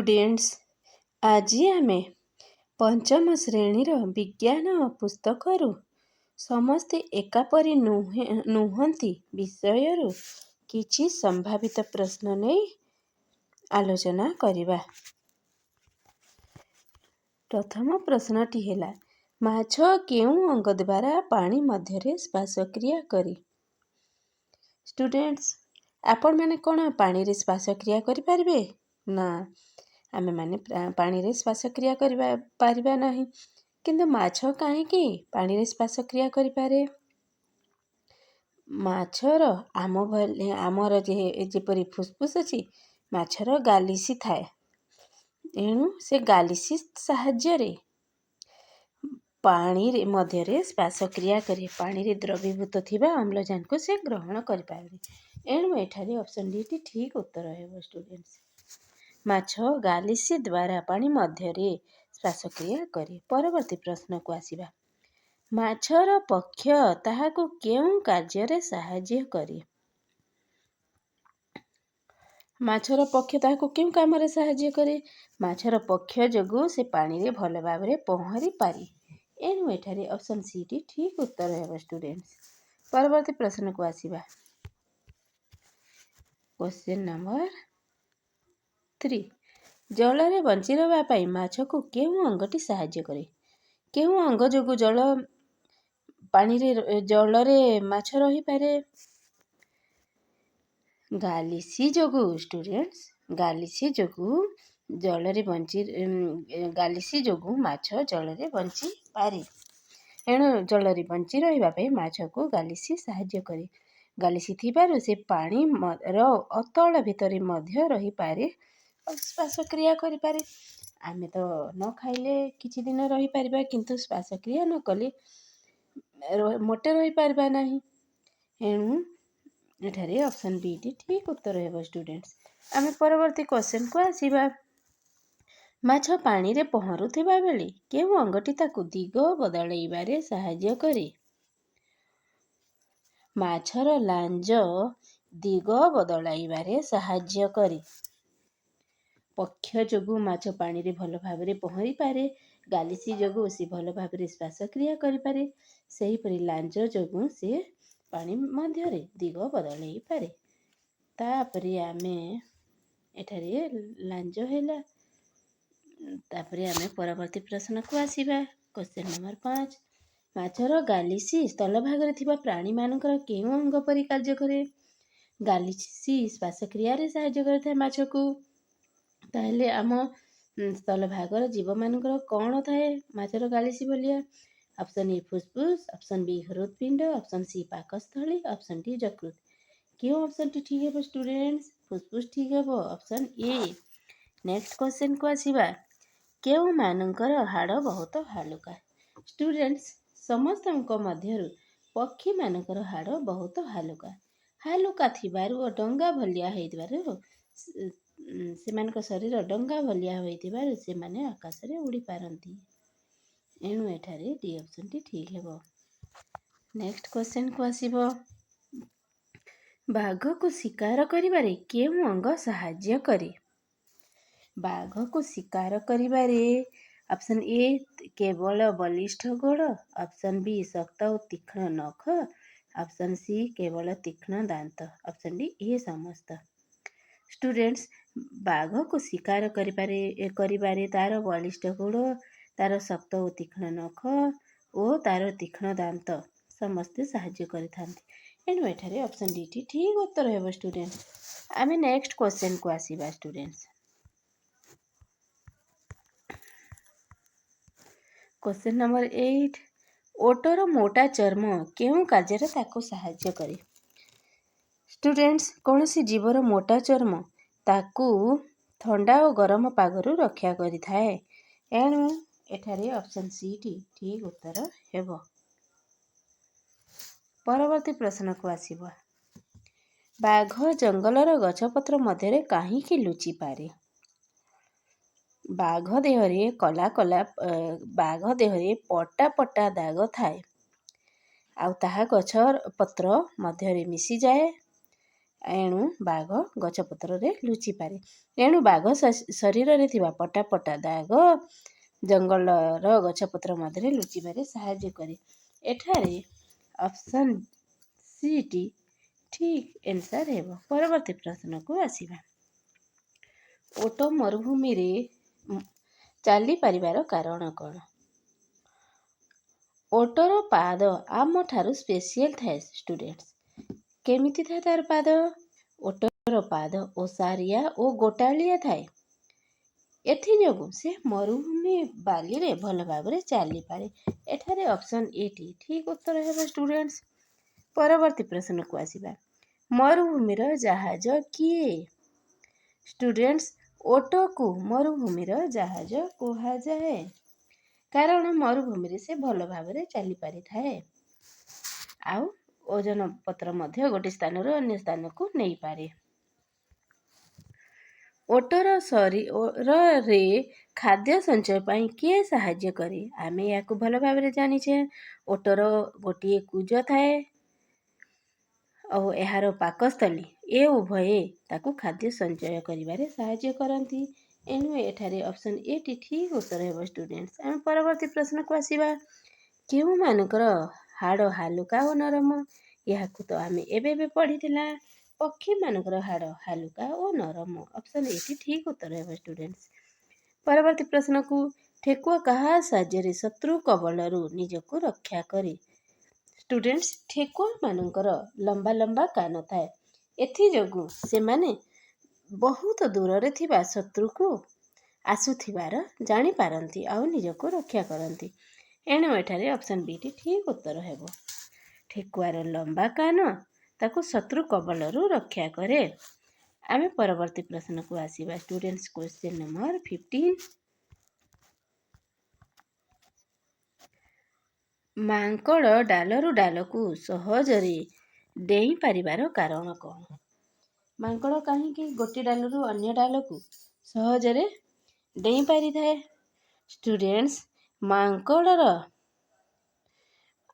Students आज आमे पंचम श्रेणीर विज्ञान पुस्तकरू समस्ते एकापरी नुहंती विषयरू किछि संभावित प्रश्न नहीं आलोचना करिबा। प्रथम प्रश्नटी है माछ केउं अंग द्वारा पानी मध्यरे श्वासक्रिया करी। स्टूडेंट्स आपण माने कोन पानी रे श्वासक्रिया करि पारिबे ना आमे माने पानी रे श्वासक्रिया पारिबा नहीं किंतु माछ काहेकि पानी रे श्वासक्रिया करि पारे। माछर आमर जेपरी फुसफुस अछि माछर गालिसी थाए एणु से गालिसी साहाय्य रे पानी रे मध्य रे श्वासक्रिया करे पानी रे द्रवीभूत थिबा अम्लजान को से ग्रहण करि पारे। एणु एठारे ऑप्शन डी ठीक उत्तर हेबो स्टूडेंट्स। माछ गालिसी द्वारा पानी मध्य रे श्वासक्रिया करे। परवर्ती प्रश्न को आसीबा माछर पक्ष ताहाको केउं कार्य रे सहाय्य करे। माछर पक्ष ताहाको केउं काम रे सहाय्य करे। माछर पक्ष जोगु से पानी रे भल भाव रे पहरी पारी। एणु एठारे ऑप्शन सी ठीक उत्तर हेबो स्टूडेंट्स। परवर्ती प्रश्न को आसीबा क्वेश्चन नंबर 3 जल रे बंची रहबा पई माछ को केउं अंगटी सहाय्य करे। केउं अंग जोगु पानी रे जल रे माछ रही पारे। गालिसी जोगु स्टूडेंट्स गालिसी जोगु जल रे बंची गालिसी जोगु माछ जल रे बंची पारे। एणु जल रे बंची रहिबा पई माछ को गालिसी सहाय्य करे। गालिसी थिबारु से पानी रो अतल भितरे मध्य रही पारे श्वासक्रिया करि पारे। आमे तो न खाइले किछि दिन रही पारिबा किंतु श्वासक्रिया न कले मोटे रही पारिबा नहीं। एणु एठारे ऑप्शन बी ठीक उत्तर हेबो स्टूडेंट्स। आमे परवर्ती क्वेश्चन को आसीबा माछ पानी रे पहरुथिबा बेले केउं अंगटी ताकु दिग बदलैबारे सहाय्य करे। माछर लांज दिग बदलैबारे सहाय्य करे। पक्ष जोगु माछ पानी रे भल भाव रे पहरी पारे। गालिसी जोगु से भल भाव रे श्वासक्रिया करि पारे। सही परि लांज जोगु से पानी मध्य रे दिग बदलै पारे। तापरे आमे एठारे लांज हैला तापरे आमे परवर्ती प्रश्न को आसीबा क्वेश्चन नंबर 5 माछर गालिसी स्थल भाग रे थिबा प्राणी मानकर केउं अंग परि कार्य करे। गालिसी श्वासक्रिया रे सहाय्य करथाय माछ को। ताहेले आम स्थल भागर जीव मानकर कौन थाए माछर गालिसी भलिया। ऑप्शन ए फुसफुस ऑप्शन बी हृदपिंड ऑप्शन सी पाकस्थली ऑप्शन डी यकृत। क्यों ऑप्शन टी ठीक है स्टूडेंट्स फुसफुस ठीक है ऑप्शन ए। नेक्स्ट क्वेश्चन को आसीबा केउं मानकर हाड़ बहुत हालुका। स्टूडेंट्स समस्त मध्यरु पक्षी मानकर हाड़ बहुत हालुका। हालुका थिबारु डंगा भलिया हेइतिबारु सेमानक शरीर डंगा भलिया होइतिबारु सेमाने आकाश रे उड़ी पारंती। एणु एठारे डी ऑप्शन टी ठीक हेबो। नेक्स्ट क्वेश्चन को आसीबो बाघ को शिकार करिबारे केउं अंग सहाय्य करे। बाघ को शिकार करिबारे ऑप्शन ए केवल बलिष्ठ गोड़ ऑप्शन बी शक्त और तीक्ष्ण नख ऑप्शन सी केवल तीक्ष्ण दांत ऑप्शन डी ए समस्त। स्टूडेंट्स बाघ को शिकार करिबारे तार बलिष्ठ गोड़ तार शक्त और तीक्ष्ण नख और तार तीक्ष्ण दांत समस्ते सहाय्य करिथांती। एणु एठारे ऑप्शन डी ठीक उत्तर हेबो स्टूडेंट्स। आमे नेक्स्ट क्वेश्चन को आसीबा स्टूडेंट्स। क्वेश्चन नंबर 8 ओटर मोटा चर्म केउं कार्य रे ताको सहाय्य करे। स्टूडेंट्स कौनसी जीवर मोटा चर्म ताकू ठंडा और गरम पागरु रक्षा करि थाए। एणु एठारे ऑप्शन सी ठीक उत्तर हेबो। परवर्ती प्रश्न को आसीबा बाघ जंगलर गछपत्र मध्य काहीकि लुचि पारे। बाघ देहरे बाघ देहरे पटा पटा दाग थाए आउ ताहा गछर पत्र मध्य मिसी जाए। ଏଣୁ ବାଘ ଗଛପତ୍ରରେ ଲୁଚିପାରେ। ଏଣୁ ବାଘ ଶରୀରରେ ଥିବା ପଟା ପଟା ଦାଗ ଜଙ୍ଗଲର ଗଛପତ୍ର ମଧ୍ୟରେ ଲୁଚିବାରେ ସାହାଯ୍ୟ କରେ। ଏଠାରେ ଅପସନ୍ ସିଟି ଠିକ୍ ଆନ୍ସର୍ ହେବ। ପରବର୍ତ୍ତୀ ପ୍ରଶ୍ନକୁ ଆସିବା। ଓଟ ମରୁଭୂମିରେ ଚାଲିପାରିବାର କାରଣ କ'ଣ? ଓଟର ପାଦ ଆମଠାରୁ ସ୍ପେସିଆଲ ଥାଏ ଷ୍ଟୁଡେଣ୍ଟସ୍। କେମିତି ଥାଏ ତାର ପାଦ? ଓଟର ପାଦ ଓସାରିଆ ଓ ଗୋଟାଳିଆ ଥାଏ। ଏଥିଯୋଗୁଁ ସେ ମରୁଭୂମି ବାଲିରେ ଭଲ ଭାବରେ ଚାଲିପାରେ। ଏଠାରେ ଅପସନ୍ ଏଟି ଠିକ୍ ଉତ୍ତର ହେବ ଷ୍ଟୁଡେଣ୍ଟସ୍। ପରବର୍ତ୍ତୀ ପ୍ରଶ୍ନକୁ ଆସିବା। ମରୁଭୂମିର ଜାହାଜ କିଏ? ଷ୍ଟୁଡେଣ୍ଟସ୍, ଓଟକୁ ମରୁଭୂମିର ଜାହାଜ କୁହାଯାଏ। କାରଣ ମରୁଭୂମିରେ ସେ ଭଲ ଭାବରେ ଚାଲିପାରିଥାଏ। ଆଉ ଓଜନ ପତ୍ର ମଧ୍ୟ ଗୋଟେ ସ୍ଥାନରୁ ଅନ୍ୟ ସ୍ଥାନକୁ ନେଇପାରେ। ଓଟର ଶରୀରରେ ଖାଦ୍ୟ ସଞ୍ଚୟ ପାଇଁ କିଏ ସାହାଯ୍ୟ କରେ? ଆମେ ଏହାକୁ ଭଲ ଭାବରେ ଜାଣିଛେ। ଓଟର ଗୋଟିଏ କୁଜ ଥାଏ ଓ ଏହାର ପାକସ୍ଥଳୀ ଏ ଉଭୟେ ତାକୁ ଖାଦ୍ୟ ସଞ୍ଚୟ କରିବାରେ ସାହାଯ୍ୟ କରନ୍ତି। ଏଣୁ ଏଠାରେ ଅପସନ୍ ଏଟି ଠିକ୍ ଉତ୍ତର ହେବ ଷ୍ଟୁଡେଣ୍ଟସ୍। ଆମେ ପରବର୍ତ୍ତୀ ପ୍ରଶ୍ନକୁ ଆସିବା। କେଉଁମାନଙ୍କର ହାଡ଼ ହାଲୁକା ଓ ନରମ? ଏହାକୁ ତ ଆମେ ଏବେ ପଢ଼ିଥିଲା। ପକ୍ଷୀମାନଙ୍କର ହାଡ଼ ହାଲୁକା ଓ ନରମ। ଅପସନ୍ ଏଟି ଠିକ୍ ଉତ୍ତର ହେବ ଷ୍ଟୁଡେଣ୍ଟସ୍। ପରବର୍ତ୍ତୀ ପ୍ରଶ୍ନକୁ। ଠେକୁଆ କାହା ସାହାଯ୍ୟରେ ଶତ୍ରୁ କବଳରୁ ନିଜକୁ ରକ୍ଷା କରେ? ଷ୍ଟୁଡେଣ୍ଟସ୍, ଠେକୁଆମାନଙ୍କର ଲମ୍ବା ଲମ୍ବା କାନ ଥାଏ। ଏଥିଯୋଗୁଁ ସେମାନେ ବହୁତ ଦୂରରେ ଥିବା ଶତ୍ରୁକୁ ଆସୁଥିବାର ଜାଣିପାରନ୍ତି ଆଉ ନିଜକୁ ରକ୍ଷା କରନ୍ତି। ଏଣୁ ଏଠାରେ ଅପସନ୍ ବିଟି ଠିକ୍ ଉତ୍ତର ହେବ। ଠେକୁଆର ଲମ୍ବା କାନ ତାକୁ ଶତ୍ରୁ କବଳରୁ ରକ୍ଷା କରେ। ଆମେ ପରବର୍ତ୍ତୀ ପ୍ରଶ୍ନକୁ ଆସିବା। Students, question number 15। ମାଙ୍କଡ଼ ଡାଲରୁ ଡାଲକୁ ସହଜରେ ଡେଇଁ ପାରିବାର କାରଣ କ'ଣ? ମାଙ୍କଡ଼ କାହିଁକି ଗୋଟିଏ ଡାଲରୁ ଅନ୍ୟ ଡାଲକୁ ସହଜରେ ଡେଇଁ ପାରିଥାଏ? ଷ୍ଟୁଡେଣ୍ଟସ୍, ମାଙ୍କଡ଼ର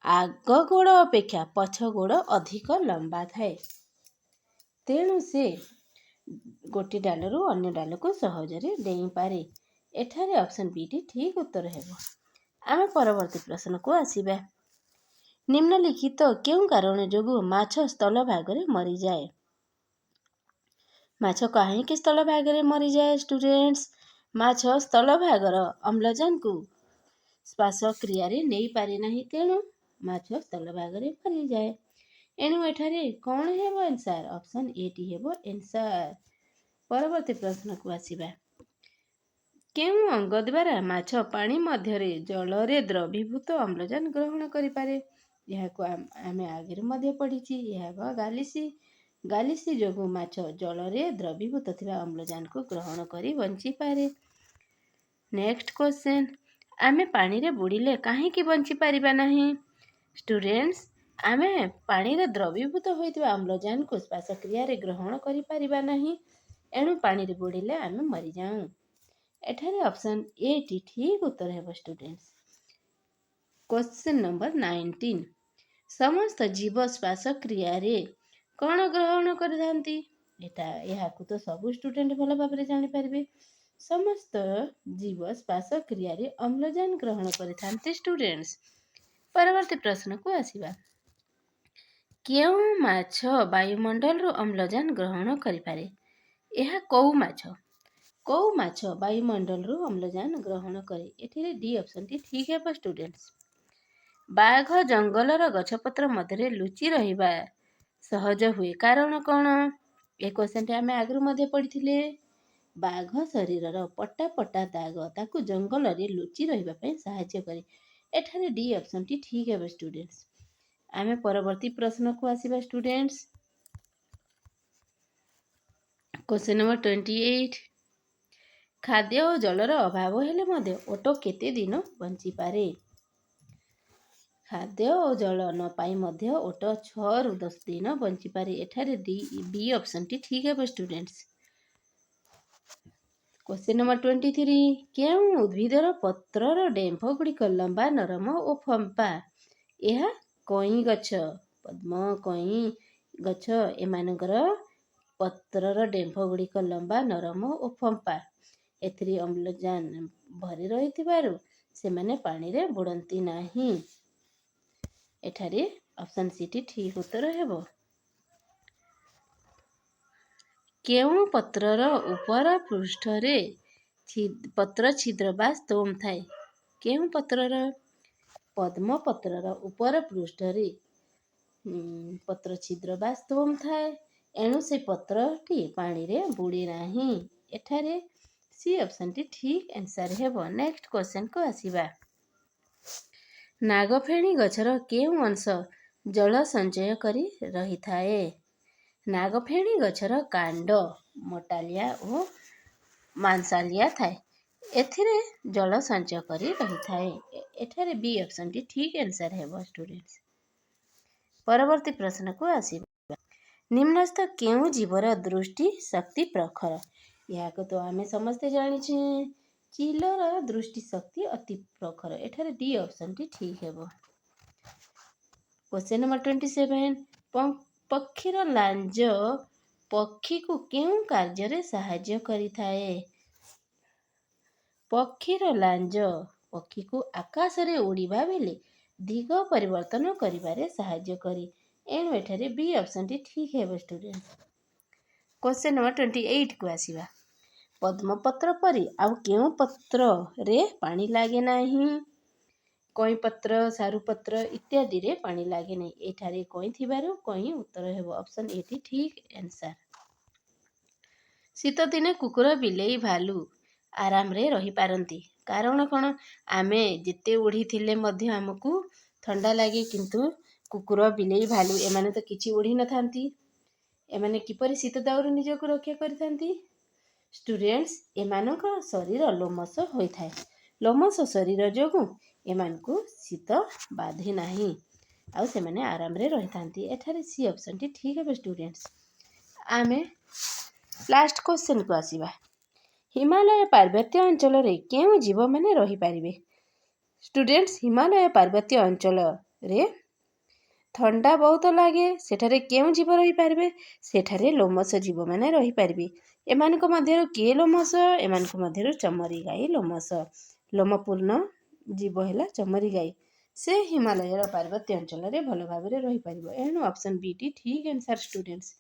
ଆଗ ଗୋଡ଼ ଅପେକ୍ଷା ପଛ ଗୋଡ଼ ଅଧିକ ଲମ୍ବା ଥାଏ। ତେଣୁ ସେ ଗୋଟିଏ ଡାଲରୁ ଅନ୍ୟ ଡାଲକୁ ସହଜରେ ଡେଇଁପାରେ। ଏଠାରେ ଅପସନ୍ ବିଟି ଠିକ୍ ଉତ୍ତର ହେବ। ଆମେ ପରବର୍ତ୍ତୀ ପ୍ରଶ୍ନକୁ ଆସିବା। ନିମ୍ନଲିଖିତ କେଉଁ କାରଣ ଯୋଗୁଁ ମାଛ ସ୍ଥଳଭାଗରେ ମରିଯାଏ? ମାଛ କାହିଁକି ସ୍ଥଳଭାଗରେ ମରିଯାଏ? ଷ୍ଟୁଡେଣ୍ଟସ୍, ମାଛ ସ୍ଥଳଭାଗର ଅମ୍ଳଜାନକୁ ଶ୍ୱାସକ୍ରିୟାରେ ନେଇପାରେ ନାହିଁ। ତେଣୁ ମାଛ ସ୍ଥଳଭାଗରେ ମରିଯାଏ। ଏଣୁ ଏଠାରେ କ'ଣ ହେବ ଆନ୍ସର୍? ଅପସନ୍ ଏଟି ହେବ ଆନ୍ସର୍। ପରବର୍ତ୍ତୀ ପ୍ରଶ୍ନକୁ ଆସିବା। କେଉଁ ଅଙ୍ଗ ଦ୍ୱାରା ମାଛ ପାଣି ମଧ୍ୟରେ ଜଳରେ ଦ୍ରବୀଭୂତ ଅମ୍ଳଜାନ ଗ୍ରହଣ କରିପାରେ? ଏହାକୁ ଆମେ ଆଗରେ ମଧ୍ୟ ପଢ଼ିଛି। ଏହା ହେବ ଗାଲିସି। ଗାଲିସି ଯୋଗୁଁ ମାଛ ଜଳରେ ଦ୍ରବୀଭୂତ ଥିବା ଅମ୍ଳଜାନକୁ ଗ୍ରହଣ କରି ବଞ୍ଚିପାରେ। Next question. ଆମେ ପାଣିରେ ବୁଡ଼ିଲେ କାହିଁକି ବଞ୍ଚିପାରିବା ନାହିଁ? ଷ୍ଟୁଡେଣ୍ଟସ୍, ଆମେ ପାଣିରେ ଦ୍ରବୀଭୂତ ହୋଇଥିବା ଅମ୍ଳଜାନକୁ ଶ୍ୱାସକ୍ରିୟାରେ ଗ୍ରହଣ କରିପାରିବା ନାହିଁ। ଏଣୁ ପାଣିରେ ବୁଡ଼ିଲେ ଆମେ ମରିଯାଉ। ଏଠାରେ ଅପସନ୍ ଏଟି ଠିକ୍ ଉତ୍ତର ହେବ ଷ୍ଟୁଡେଣ୍ଟସ୍। Question number 19। ସମସ୍ତ ଜୀବ ଶ୍ୱାସକ୍ରିୟାରେ କ'ଣ ଗ୍ରହଣ କରିଥାନ୍ତି? ଏହାକୁ ତ ସବୁ ଷ୍ଟୁଡେଣ୍ଟ ଭଲ ଭାବରେ ଜାଣିପାରିବେ। ସମସ୍ତ ଜୀବ ଶ୍ୱାସକ୍ରିୟାରେ ଅମ୍ଳଜାନ ଗ୍ରହଣ କରିଥାନ୍ତି ଷ୍ଟୁଡେଣ୍ଟସ୍। ପରବର୍ତ୍ତୀ ପ୍ରଶ୍ନକୁ ଆସିବା। କେଉଁ ମାଛ ବାୟୁମଣ୍ଡଳରୁ ଅମ୍ଳଜାନ ଗ୍ରହଣ କରିପାରେ? ଏହା କୋଉ ମାଛ? କୋଉ ମାଛ ବାୟୁମଣ୍ଡଳରୁ ଅମ୍ଳଜାନ ଗ୍ରହଣ କରେ? ଏଥିରେ ଡି ଅପସନ୍ଟି ଠିକ୍ ହେବ ଷ୍ଟୁଡେଣ୍ଟସ୍। ବାଘ ଜଙ୍ଗଲର ଗଛପତ୍ର ମଧ୍ୟରେ ଲୁଚି ରହିବା ସହଜ ହୁଏ କାରଣ କ'ଣ? ଏ କ୍ୱେଶ୍ଚନଟି ଆମେ ଆଗରୁ ମଧ୍ୟ ପଢ଼ିଥିଲେ। ବାଘ ଶରୀରର ପଟା ପଟା ଦାଗ ତାକୁ ଜଙ୍ଗଲରେ ଲୁଚି ରହିବା ପାଇଁ ସାହାଯ୍ୟ କରେ। ଏଠାରେ ଡି ଅପସନ୍ଟି ଠିକ୍ ହେବ ଷ୍ଟୁଡେଣ୍ଟସ୍। ଆମେ ପରବର୍ତ୍ତୀ ପ୍ରଶ୍ନକୁ ଆସିବା ଷ୍ଟୁଡେଣ୍ଟସ୍। Question number 28। ଖାଦ୍ୟ ଓ ଜଳର ଅଭାବ ହେଲେ ମଧ୍ୟ ଓଟ କେତେ ଦିନ ବଞ୍ଚିପାରେ? ଖାଦ୍ୟ ଓ ଜଳ ନ ପାଇ ମଧ୍ୟ ଓଟ 6ରୁ 10 ଦିନ ବଞ୍ଚିପାରେ। ଏଠାରେ ବି ଅପସନ୍ଟି ଠିକ୍ ହେବ ଷ୍ଟୁଡେଣ୍ଟସ୍। Question number 23। କେଉଁ ଉଦ୍ଭିଦର ପତ୍ରର ଡେମ୍ଫ ଗୁଡ଼ିକ ଲମ୍ବା, ନରମ ଓ ଫମ୍ପା? ଏହା କଇଁ ଗଛ, ପଦ୍ମ କଇଁ ଗଛ ଏମାନଙ୍କର ପତ୍ରର ଡେମ୍ଫଗୁଡ଼ିକ ଲମ୍ବା, ନରମ ଓ ଫମ୍ପା। ଏଥିରେ ଅମ୍ଳଜାନ ଭରି ରହିଥିବାରୁ ସେମାନେ ପାଣିରେ ବୁଡ଼ନ୍ତି ନାହିଁ। ଏଠାରେ ଅପସନ୍ ସିଟି ଠିକ୍ ଉତ୍ତର ହେବ। କେଉଁ ପତ୍ରର ଉପର ପୃଷ୍ଠରେ ପତ୍ର ଛିଦ୍ର ବା ଷ୍ଟୋମ୍ ଥାଏ? କେଉଁ ପତ୍ରର? ପଦ୍ମ ପତ୍ରର ଉପର ପୃଷ୍ଠରେ ପତ୍ର ଛିଦ୍ର ବା ଷ୍ଟୋମ୍ ଥାଏ। ଏଣୁ ସେ ପତ୍ରଟି ପାଣିରେ ବୁଡ଼େ ନାହିଁ। ଏଠାରେ ସି ଅପସନ୍ଟି ଠିକ୍ ଆନ୍ସର୍ ହେବ। ନେକ୍ସଟ କ୍ୱେଶ୍ଚନକୁ ଆସିବା। ନାଗଫେଣି ଗଛର କେଉଁ ଅଂଶ ଜଳ ସଞ୍ଚୟ କରି ରହିଥାଏ? ନାଗଫେଣି ଗଛର କାଣ୍ଡ ମୋଟାଳିଆ ଓ ମାଂସାଳିଆ ଥାଏ। ଏଥିରେ ଜଳ ସଞ୍ଚୟ କରି ରହିଥାଏ। ଏଠାରେ ବି ଅପସନ୍ଟି ଠିକ୍ ଆନ୍ସର୍ ହେବ ଷ୍ଟୁଡେଣ୍ଟସ୍। ପରବର୍ତ୍ତୀ ପ୍ରଶ୍ନକୁ ଆସିବା। ନିମ୍ନସ୍ଥ କେଉଁ ଜୀବର ଦୃଷ୍ଟି ଶକ୍ତି ପ୍ରଖର? ଏହାକୁ ତ ଆମେ ସମସ୍ତେ ଜାଣିଛେ। ଚିଲର ଦୃଷ୍ଟି ଶକ୍ତି ଅତି ପ୍ରଖର। ଏଠାରେ ଡି ଅପସନ୍ଟି ଠିକ୍ ହେବ। Question number 27। ପକ୍ଷୀର ଲାଞ୍ଜ ପକ୍ଷୀକୁ କେଉଁ କାର୍ଯ୍ୟରେ ସାହାଯ୍ୟ କରିଥାଏ? ପକ୍ଷୀର ଲାଞ୍ଜ ପକ୍ଷୀକୁ ଆକାଶରେ ଉଡ଼ିବା ବେଳେ ଦିଗ ପରିବର୍ତ୍ତନ କରିବାରେ ସାହାଯ୍ୟ କରେ। ଏଣୁ ଏଠାରେ ବି ଅପସନ୍ଟି ଠିକ୍ ହେବ ଷ୍ଟୁଡେଣ୍ଟ। କ୍ୱେଶ୍ଚନ ନମ୍ବର 28କୁ ଆସିବା। ପଦ୍ମପତ୍ର ପରି ଆଉ କେଉଁ ପତ୍ରରେ ପାଣି ଲାଗେ ନାହିଁ? କଇଁପତ୍ର, ସାରୁପତ୍ର ଇତ୍ୟାଦିରେ ପାଣି ଲାଗେ ନାହିଁ। ଏଠାରେ କଇଁ ଥିବାରୁ କଇଁ ଉତ୍ତର ହେବ। ଅପସନ୍ ଏଟି ଠିକ୍ ଆନ୍ସର୍। ଶୀତଦିନେ କୁକୁର, ବିଲେଇ, ଭାଲୁ ଆରାମରେ ରହିପାରନ୍ତି। କାରଣ କ'ଣ? ଆମେ ଯେତେ ଓଢ଼ିଥିଲେ ମଧ୍ୟ ଆମକୁ ଥଣ୍ଡା ଲାଗେ, କିନ୍ତୁ କୁକୁର, ବିଲେଇ, ଭାଲୁ ଏମାନେ ତ କିଛି ଓଢ଼ି ନଥାନ୍ତି। ଏମାନେ କିପରି ଶୀତ ଦାଉରୁ ନିଜକୁ ରକ୍ଷା କରିଥାନ୍ତି? ଷ୍ଟୁଡେଣ୍ଟସ୍, ଏମାନଙ୍କ ଶରୀର ଲୋମଶ ହୋଇଥାଏ। ଲୋମଶ ଶରୀର ଯୋଗୁଁ ଏମାନଙ୍କୁ ଶୀତ ବାଧେ ନାହିଁ ଆଉ ସେମାନେ ଆରାମରେ ରହିଥାନ୍ତି। ଏଠାରେ ସି ଅପସନ୍ଟି ଠିକ୍ ହେବ ଷ୍ଟୁଡେଣ୍ଟସ୍। ଆମେ ଲାଷ୍ଟ କ୍ୱେଶ୍ଚନକୁ ଆସିବା। ହିମାଳୟ ପାର୍ବତ୍ୟ ଅଞ୍ଚଳରେ କେଉଁ ଜୀବମାନେ ରହିପାରିବେ? ଷ୍ଟୁଡେଣ୍ଟସ୍, ହିମାଳୟ ପାର୍ବତ୍ୟ ଅଞ୍ଚଳରେ ଥଣ୍ଡା ବହୁତ ଲାଗେ। ସେଠାରେ କେଉଁ ଜୀବ ରହିପାରିବେ? ସେଠାରେ ଲୋମଶ ଜୀବମାନେ ରହିପାରିବେ। ଏମାନଙ୍କ ମଧ୍ୟରୁ କିଏ ଲୋମଶ? ଏମାନଙ୍କ ମଧ୍ୟରୁ ଚମରି ଗାଈ ଲୋମଶ। ଲୋମପୂର୍ଣ୍ଣ ଜୀବ ହେଲା ଚମରି ଗାଈ। ସେ ହିମାଳୟର ପାର୍ବତ୍ୟ ଅଞ୍ଚଳରେ ଭଲ ଭାବରେ ରହିପାରିବ। ଏଣୁ ଅପସନ୍ ବିଟି ଠିକ୍ ଆନ୍ସର୍ ଷ୍ଟୁଡେଣ୍ଟସ୍।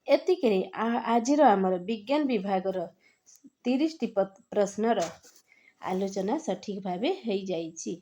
ଏତିକିରେ ଆଜିର ଆମର ବିଜ୍ଞାନ ବିଭାଗର 30ଟି ପ୍ରଶ୍ନର ଆଲୋଚନା ସଠିକ୍ ଭାବେ ହୋଇଯାଇଛି।